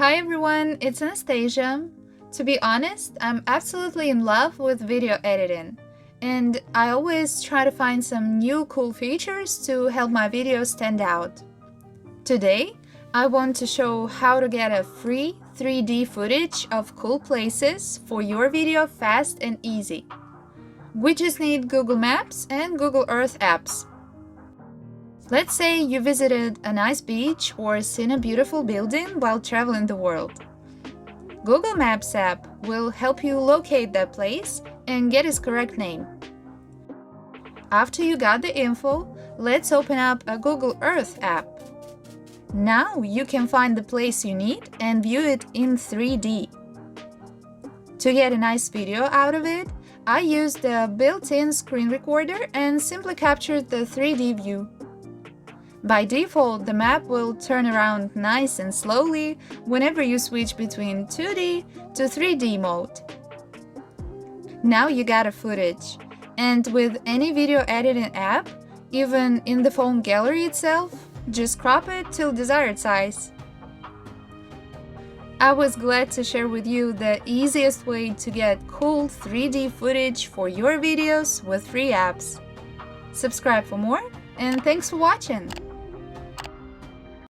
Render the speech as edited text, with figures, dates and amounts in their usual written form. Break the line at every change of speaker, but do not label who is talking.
Hi everyone, it's Anastasia. To be honest, I'm absolutely in love with video editing, and I always try to find some new cool features to help my videos stand out. Today, I want to show how to get a free 3D footage of cool places for your video fast and easy. We just need Google Maps and Google Earth apps. Let's say you visited a nice beach or seen a beautiful building while traveling the world. Google Maps app will help you locate that place and get its correct name. After you got the info, let's open up a Google Earth app. Now you can find the place you need and view it in 3D. To get a nice video out of it, I used the built-in screen recorder and simply captured the 3D view. By default, the map will turn around nice and slowly whenever you switch between 2D to 3D mode. Now you got a footage, and with any video editing app, even in the phone gallery itself, just crop it till desired size. I was glad to share with you the easiest way to get cool 3D footage for your videos with free apps. Subscribe for more, and thanks for watching!